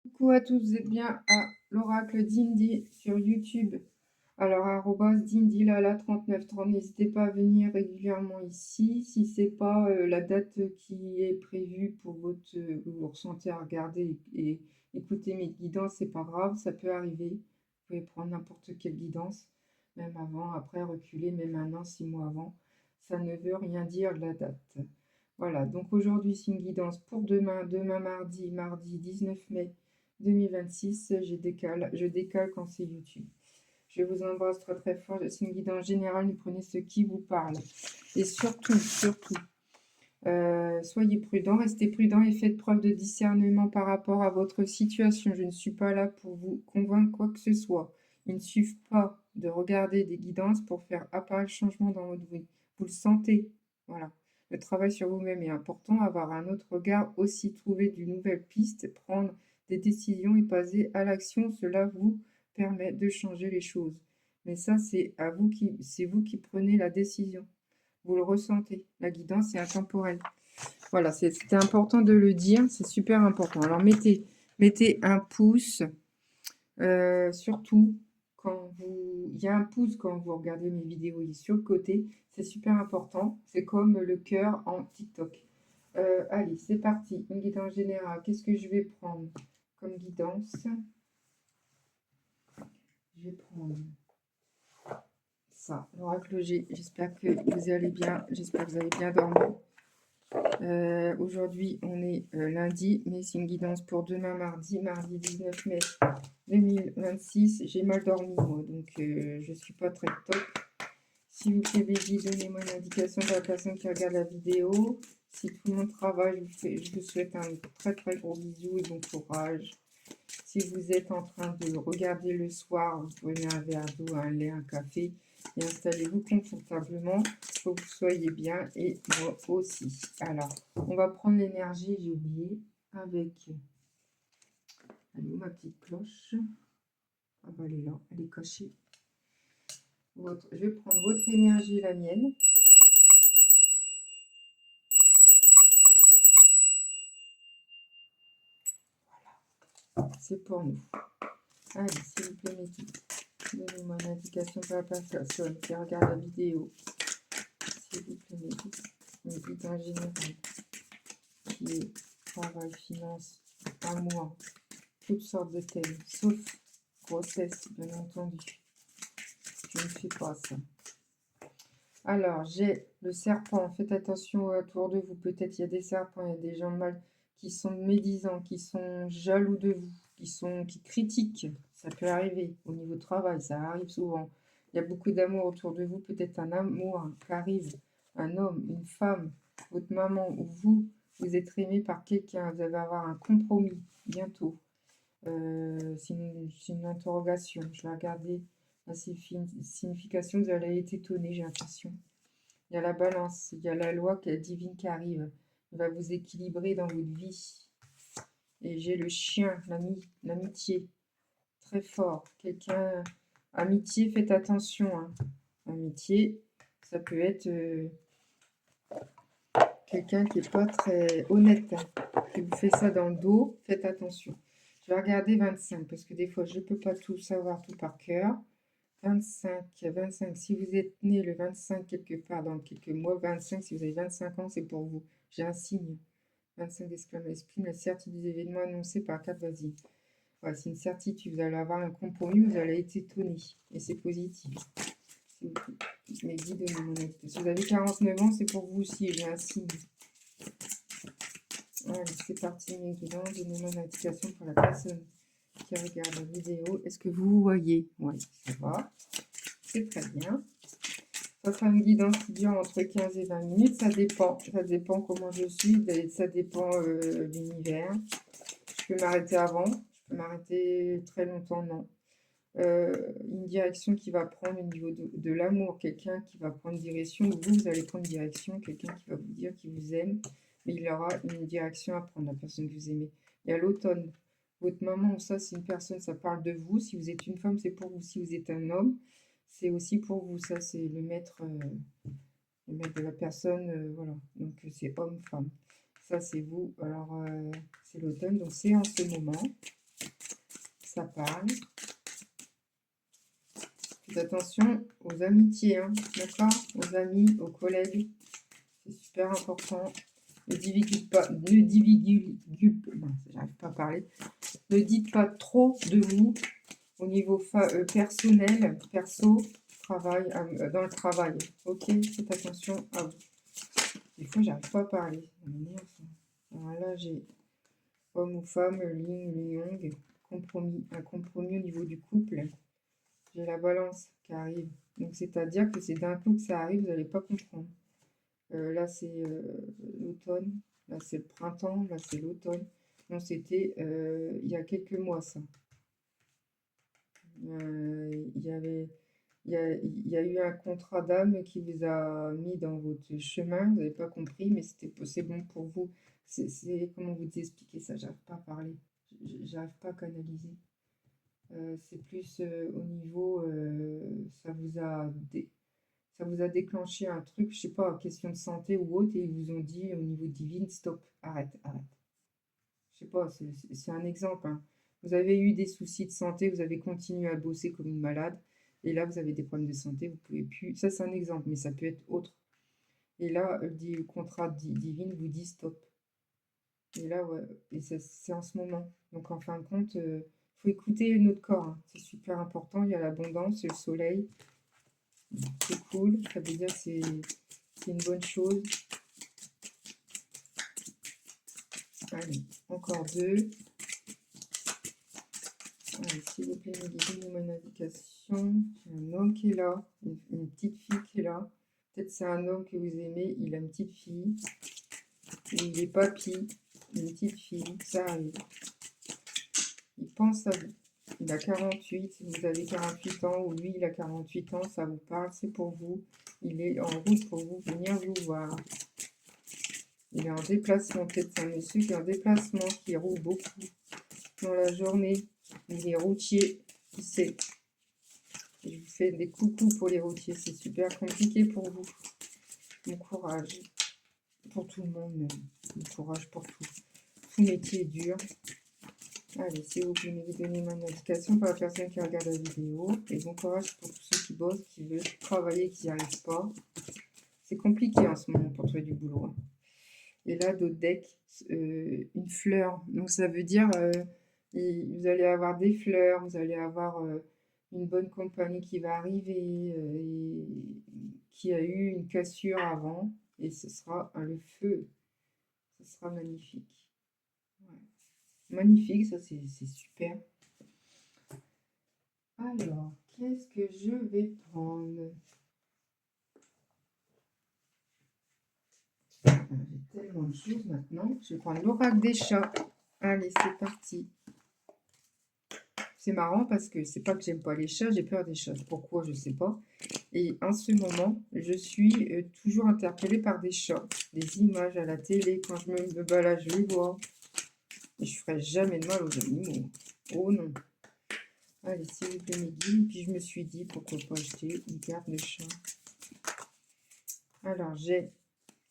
Coucou à tous, vous êtes bien à l'oracle d'Indy sur YouTube. Alors, @DindyLala3930, n'hésitez pas à venir régulièrement ici. Si c'est pas la date qui est prévue pour votre, vous ressentez à regarder et écouter mes guidances, c'est pas grave, ça peut arriver. Vous pouvez prendre n'importe quelle guidance, même avant, après, reculer, même 1 an, 6 mois avant. Ça ne veut rien dire la date. Voilà, donc aujourd'hui, c'est une guidance pour demain mardi 19 mai 2026. Je décale quand c'est YouTube. Je vous embrasse très très fort. C'est une guidance générale, ne prenez ce qui vous parle. Et surtout, soyez prudents, restez prudents et faites preuve de discernement par rapport à votre situation. Je ne suis pas là pour vous convaincre quoi que ce soit. Il ne suffit pas de regarder des guidances pour faire apparaître le changement dans votre vie. Vous le sentez. Voilà. Le travail sur vous-même est important. Avoir un autre regard, aussi trouver de nouvelles pistes, prendre des décisions et passer à l'action, cela vous permet de changer les choses. Mais ça, c'est vous qui prenez la décision. Vous le ressentez. La guidance est intemporelle. Voilà, c'était important de le dire, c'est super important. Alors mettez un pouce, surtout quand vous... Il y a un pouce quand vous regardez mes vidéos, il est sur le côté, c'est super important. C'est comme le cœur en TikTok. Allez, c'est parti. Une guidance générale. Qu'est-ce que je vais prendre comme guidance? Je vais prendre ça, l'oracle G. J'espère que vous allez bien. J'espère que vous avez bien dormi. Aujourd'hui, on est lundi, mais c'est une guidance pour demain, mardi 19 mai 2026. J'ai mal dormi, moi, donc je suis pas très top. S'il vous plaît, baby, donnez-moi une indication de la personne qui regarde la vidéo. Si tout le monde travaille, je vous souhaite un très très gros bisou et bon courage. Si vous êtes en train de regarder le soir, vous prenez un verre d'eau, un lait, un café et installez-vous confortablement. Il faut que vous soyez bien et moi aussi. Alors, on va prendre l'énergie, j'ai oublié, avec... Elle est où ma petite cloche? Ah bah elle est là, elle est cachée. Je vais prendre votre énergie et la mienne. Voilà, c'est pour nous. Allez, s'il vous plaît, mes petits, donnez-moi une indication pour la personne qui regarde la vidéo. S'il vous plaît, mes petits, une guidance générale qui est travail, finance, amour, toutes sortes de thèmes, sauf grossesse, bien entendu. Je ne fais pas ça. Alors, j'ai le serpent. Faites attention autour de vous. Peut-être il y a des serpents, il y a des gens mal qui sont médisants, qui sont jaloux de vous, qui critiquent. Ça peut arriver au niveau travail, ça arrive souvent. Il y a beaucoup d'amour autour de vous. Peut-être un amour qui arrive, un homme, une femme, votre maman ou vous. Vous êtes aimé par quelqu'un. Vous allez avoir un compromis bientôt. C'est une interrogation. Je vais regarder la signification. Vous allez être étonné, j'ai l'impression. Il y a la balance, il y a la loi divine qui arrive. Il va vous équilibrer dans votre vie. Et j'ai le chien, l'amitié, très fort. Quelqu'un, amitié, faites attention. Hein. Amitié, ça peut être quelqu'un qui n'est pas très honnête. Hein. Qui vous fait ça dans le dos, faites attention. Je vais regarder 25 parce que des fois, je ne peux pas tout savoir tout par cœur. 25, si vous êtes né le 25 quelque part dans quelques mois, 25, si vous avez 25 ans, c'est pour vous. J'ai un signe. 25 d'exclamation, exprime la certitude des événements annoncés par 4, vas-y. Ouais, c'est une certitude, vous allez avoir un compromis, vous allez être étonné. Et c'est positif. Mais guide de mon aide. Si vous avez 49 ans, c'est pour vous aussi, j'ai un signe. Allez, c'est parti, mes guidances, donnez-moi une indication pour la personne qui regarde la vidéo. Est-ce que vous voyez? Oui, ça va. C'est très bien. Ça sera une guidance qui dure entre 15 et 20 minutes. Ça dépend comment je suis, ça dépend de l'univers. Je peux m'arrêter avant, je peux m'arrêter très longtemps, non. Une direction qui va prendre au niveau de l'amour, quelqu'un qui va prendre direction, ou vous allez prendre direction, quelqu'un qui va vous dire qu'il vous aime, mais il aura une direction à prendre, la personne que vous aimez. Il y a l'automne. Votre maman, ça c'est une personne, ça parle de vous. Si vous êtes une femme, c'est pour vous. Si vous êtes un homme, c'est aussi pour vous. Ça, c'est le maître de la personne. Voilà. Donc, c'est homme-femme. Ça, c'est vous. Alors, c'est l'automne. Donc, c'est en ce moment. ça parle. Faites attention aux amitiés, hein, d'accord? Aux amis, aux collègues. C'est super important. Ne divulguez pas, non, j'arrive pas à parler. Ne dites pas trop de vous au niveau personnel, perso, travail, dans le travail. Ok, faites attention à vous. Des fois, j'arrive pas à parler. Ça m'énerve, ça. Alors là, j'ai homme ou femme, yin, yang, compromis, un compromis au niveau du couple. J'ai la balance qui arrive. Donc, c'est-à-dire que c'est d'un coup que ça arrive, vous n'allez pas comprendre. Là, c'est l'automne. Là, c'est le printemps. Là, c'est l'automne. Donc, c'était il y a quelques mois, ça. Il y a eu un contrat d'âme qui vous a mis dans votre chemin. Vous n'avez pas compris, mais c'est bon pour vous. Comment vous expliquer ça? J'arrive pas à parler. J'arrive pas à canaliser. C'est plus au niveau, ça vous a déclenché un truc, je sais pas, question de santé ou autre, et ils vous ont dit au niveau divin, stop, arrête, arrête. Je sais pas, c'est un exemple, hein. Vous avez eu des soucis de santé, vous avez continué à bosser comme une malade, et là vous avez des problèmes de santé, vous pouvez plus. Ça c'est un exemple, mais ça peut être autre. Et là, le contrat divin vous dit stop. Et là, ouais, et c'est en ce moment. Donc en fin de compte, faut écouter notre corps, hein. C'est super important. Il y a l'abondance, le soleil. C'est cool. Ça veut dire que c'est une bonne chose. Allez, encore deux. Allez, s'il vous plaît, donnez-moi une indication. J'ai un homme qui est là, une petite fille qui est là. Peut-être c'est un homme que vous aimez, il a une petite fille. Il est papy, une petite fille, ça arrive. Il pense à vous. Il a 48, si vous avez 48 ans, ou lui il a 48 ans, ça vous parle, c'est pour vous. Il est en route pour vous venir vous voir. Il est en déplacement, peut-être c'est un monsieur qui est en déplacement, qui roule beaucoup dans la journée. Il est routier, qui sait. Je vous fais des coucous pour les routiers, c'est super compliqué pour vous. Bon courage, pour tout le monde même. Bon courage pour tout. Tout métier est dur. Allez, s'il vous plaît, donnez-moi une indication pour la personne qui regarde la vidéo. Et bon courage pour tous ceux qui bossent, qui veulent travailler, qui n'y arrivent pas. C'est compliqué en ce moment pour trouver du boulot, hein. Et là, d'autres decks, une fleur. Donc ça veut dire, vous allez avoir des fleurs, vous allez avoir une bonne compagnie qui va arriver, et qui a eu une cassure avant. Et ce sera le feu. Ce sera magnifique. Ouais. Magnifique, ça c'est super. Alors, qu'est-ce que je vais prendre? J'ai tellement de choses maintenant. Je vais prendre l'oracle des chats. Allez, c'est parti. C'est marrant parce que c'est pas que j'aime pas les chats, j'ai peur des chats. Pourquoi, je sais pas. Et en ce moment, je suis toujours interpellée par des chats. Des images à la télé, quand je me balade, je les vois. Et je ferai jamais de mal aux animaux. Oh non. Allez, s'il vous plaît, mes guides. Puis je me suis dit, pourquoi pas acheter une carte de chat. Alors, j'ai...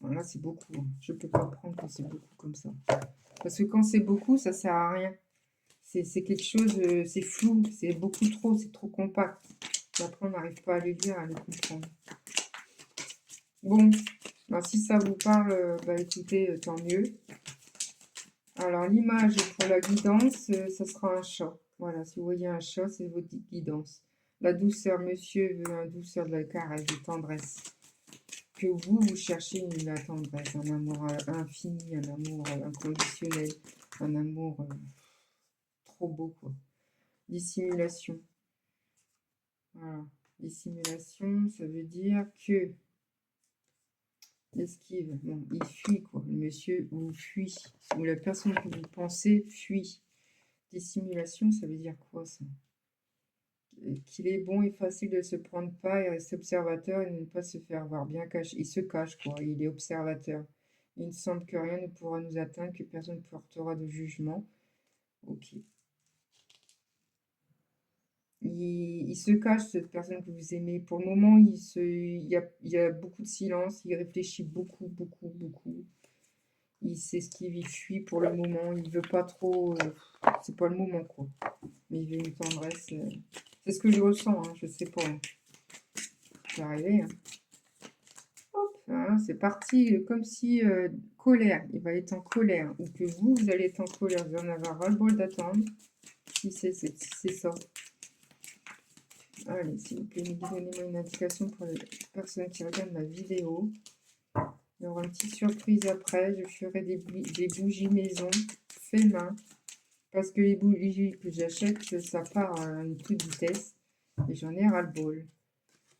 Là, c'est beaucoup, hein. Je peux pas prendre quand c'est beaucoup comme ça. Parce que quand c'est beaucoup, ça sert à rien. C'est quelque chose, c'est flou, c'est beaucoup trop, c'est trop compact. Et après, on n'arrive pas à le lire, à le comprendre. Bon, ben, si ça vous parle, bah écoutez, tant mieux. Alors, l'image pour la guidance, ça sera un chat. Voilà, si vous voyez un chat, c'est votre guidance. La douceur, monsieur veut la douceur de la caresse, de tendresse. Que vous cherchez la tendresse, un amour infini, un amour inconditionnel, un amour trop beau, quoi. Dissimulation. Voilà. Dissimulation, ça veut dire que esquive. Bon, il fuit, quoi. Le monsieur vous fuit. Ou la personne que vous pensez fuit. Dissimulation, ça veut dire quoi, ça? Qu'il est bon et facile de se prendre pas et rester observateur et ne pas se faire voir. Bien caché. Il se cache, quoi. Il est observateur. Il ne semble que rien ne pourra nous atteindre, que personne ne portera de jugement. Ok. Il se cache, cette personne que vous aimez. Pour le moment, il y a beaucoup de silence. Il réfléchit beaucoup, beaucoup, beaucoup. Il s'esquive, il fuit pour le moment. Il veut pas trop... c'est pas le moment, quoi. mais il veut une tendresse. C'est ce que je ressens, hein, je sais pas. C'est arrivé. Hein. Hop, hein, c'est parti, comme si colère, il va être en colère, ou que vous allez être en colère, vous en avez ras-le-bol d'attendre. Si c'est ça. Allez, s'il vous plaît, donnez-moi une indication pour les personnes qui regardent ma vidéo. Il y aura une petite surprise après. Je ferai des bougies maison, fait main. Parce que les bougies que j'achète, ça part à une toute vitesse. Et j'en ai ras-le-bol.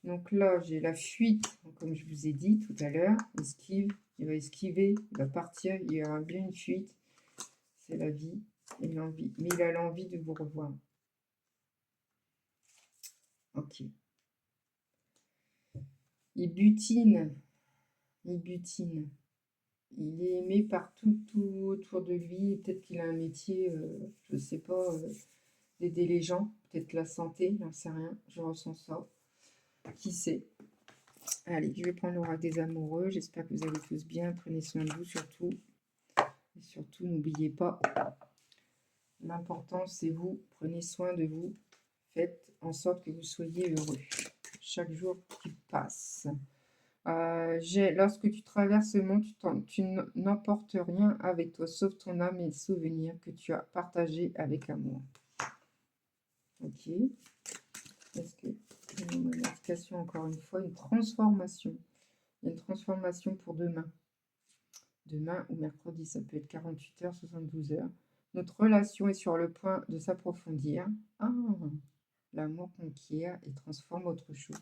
Donc là, j'ai la fuite, comme je vous ai dit tout à l'heure. Esquive, il va esquiver, il va partir. Il y aura bien une fuite. C'est la vie et l'envie. Mais il a l'envie de vous revoir. Ok. Il butine. Il butine. Il est aimé par tout autour de lui. Peut-être qu'il a un métier, je ne sais pas, d'aider les gens. Peut-être la santé, j'en sais rien. Je ressens ça. Qui sait? Allez, je vais prendre l'oracle des amoureux. J'espère que vous allez tous bien. Prenez soin de vous surtout. Et surtout, n'oubliez pas, l'important c'est vous. Prenez soin de vous. Faites en sorte que vous soyez heureux. Chaque jour qui passe. Lorsque tu traverses le monde, tu n'emportes rien avec toi, sauf ton âme et les souvenirs que tu as partagés avec amour. Ok. Est-ce que une indication, encore une fois, une transformation. Il y a une transformation pour demain. Demain ou mercredi, ça peut être 48 heures, 72 heures. Notre relation est sur le point de s'approfondir. Ah, l'amour conquiert et transforme autre chose.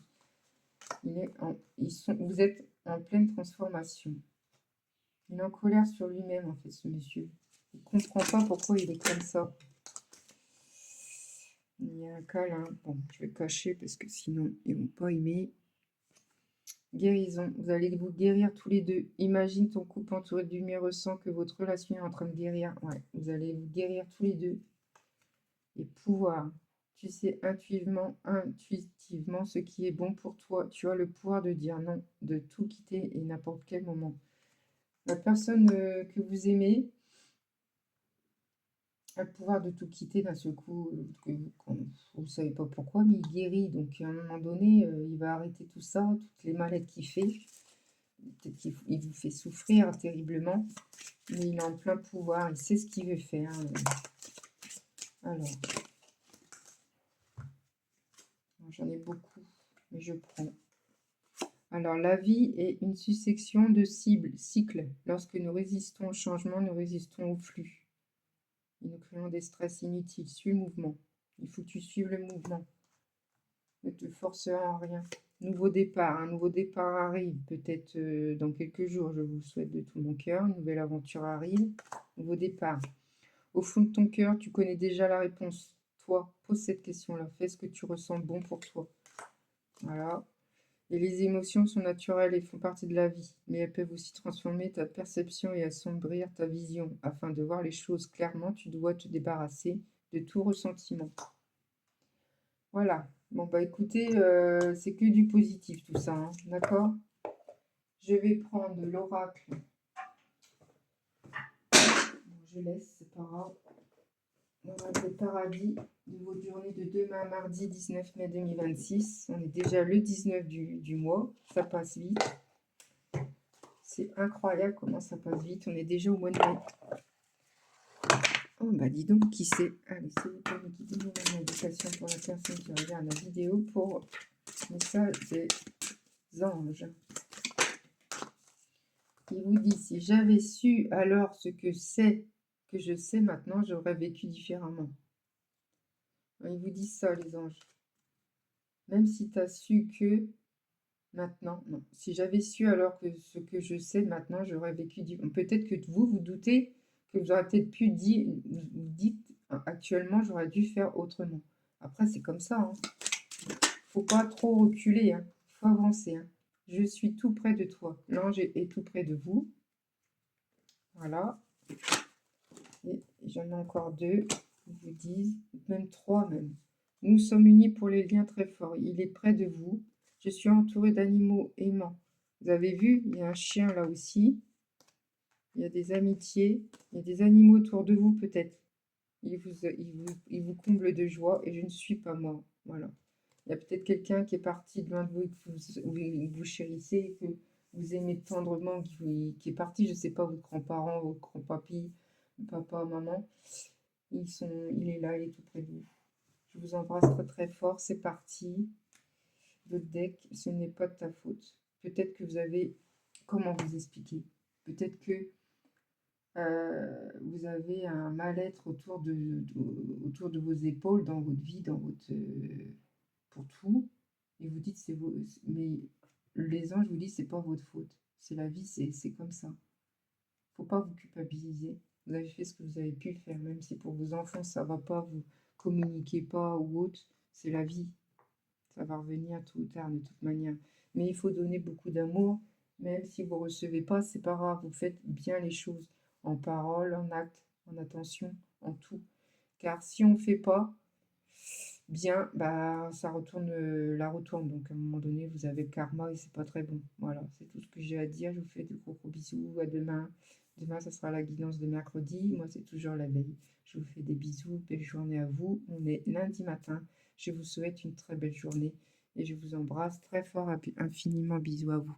Vous êtes en pleine transformation. Il est en colère sur lui-même, en fait, ce monsieur. Il ne comprend pas pourquoi il est comme ça. Il y a un câlin. Bon, je vais cacher parce que sinon, ils ne vont pas aimer. Guérison. Vous allez vous guérir tous les deux. Imagine ton couple entouré de lumière, ressent que votre relation est en train de guérir. Ouais, vous allez vous guérir tous les deux. Et pouvoir. Tu sais intuitivement ce qui est bon pour toi. Tu as le pouvoir de dire non, de tout quitter et n'importe quel moment. La personne que vous aimez a le pouvoir de tout quitter d'un seul coup. Vous ne savez pas pourquoi, mais il guérit. Donc à un moment donné, il va arrêter tout ça, toutes les malaises qu'il fait. Peut-être qu'il vous fait souffrir terriblement, mais il a en plein pouvoir. Il sait ce qu'il veut faire. Alors, j'en ai beaucoup, mais je prends. Alors, la vie est une succession de cycles. Lorsque nous résistons au changement, nous résistons au flux. Et nous créons des stress inutiles. Suis le mouvement. Il faut que tu suives le mouvement. Ne te forcera en rien. Nouveau départ. Un nouveau départ arrive. Peut-être dans quelques jours. Je vous le souhaite de tout mon cœur. Une nouvelle aventure arrive. Nouveau départ. Au fond de ton cœur, tu connais déjà la réponse. Toi, pose cette question-là. Fais ce que tu ressens bon pour toi. Voilà. Et les émotions sont naturelles et font partie de la vie, mais elles peuvent aussi transformer ta perception et assombrir ta vision. Afin de voir les choses clairement, tu dois te débarrasser de tout ressentiment. Voilà. Bon, bah écoutez, c'est que du positif tout ça, hein, d'accord? Je vais prendre l'oracle. Bon, je laisse, c'est pas grave. L'oracle des paradis de votre journée de demain, mardi 19 mai 2026. On est déjà le 19 du mois, ça passe vite. C'est incroyable comment ça passe vite. On est déjà au mois de mai. Oh bah dis donc, qui c'est? Allez, c'est vous pouvez me guider une indication pour la personne qui regarde la vidéo pour message des anges. Il vous dit, si j'avais su alors ce que c'est que je sais maintenant, j'aurais vécu différemment. Il vous dit ça, les anges. Même si tu as su que maintenant, non. Si j'avais su alors que ce que je sais maintenant, j'aurais vécu différemment. Peut-être que vous doutez que vous aurez peut-être pu dire, vous dites actuellement, j'aurais dû faire autrement. Après, c'est comme ça. Hein. Faut pas trop reculer. Hein. Faut avancer. Hein. Je suis tout près de toi. L'ange est tout près de vous. Voilà. Et j'en ai encore deux. Ils vous disent, même trois même. Nous sommes unis pour les liens très forts. Il est près de vous. Je suis entourée d'animaux aimants. Vous avez vu, il y a un chien là aussi. Il y a des amitiés. Il y a des animaux autour de vous peut-être. il vous comble de joie et je ne suis pas mort. Voilà. Il y a peut-être quelqu'un qui est parti de loin de vous et que vous chérissez et que vous aimez tendrement, qui est parti, je ne sais pas, votre grand-parent, votre grand-papy, papa, maman. Il est là, il est tout près de vous. Je vous embrasse très très fort, c'est parti. Votre deck, ce n'est pas de ta faute. Peut-être que vous avez... Comment vous expliquer? Peut-être que vous avez un mal-être autour de vos épaules, dans votre vie, dans votre... pour tout. Et vous dites, c'est vos... Mais les anges vous disent, c'est pas votre faute. C'est la vie, c'est comme ça. Faut pas vous culpabiliser. Vous avez fait ce que vous avez pu faire, même si pour vos enfants, ça va pas, vous communiquez pas ou autre. C'est la vie. Ça va revenir tôt ou tard, de toute manière. Mais il faut donner beaucoup d'amour. Même si vous recevez pas, c'est pas grave. Vous faites bien les choses. En parole, en acte, en attention, en tout. Car si on ne fait pas bien, bah ça retourne, la retourne. Donc à un moment donné, vous avez le karma et c'est pas très bon. Voilà, c'est tout ce que j'ai à dire. Je vous fais de gros gros bisous. À demain. Demain, ça sera la guidance de mercredi. Moi, c'est toujours la veille. Je vous fais des bisous. Belle journée à vous. On est lundi matin. Je vous souhaite une très belle journée et je vous embrasse très fort. Infiniment bisous à vous.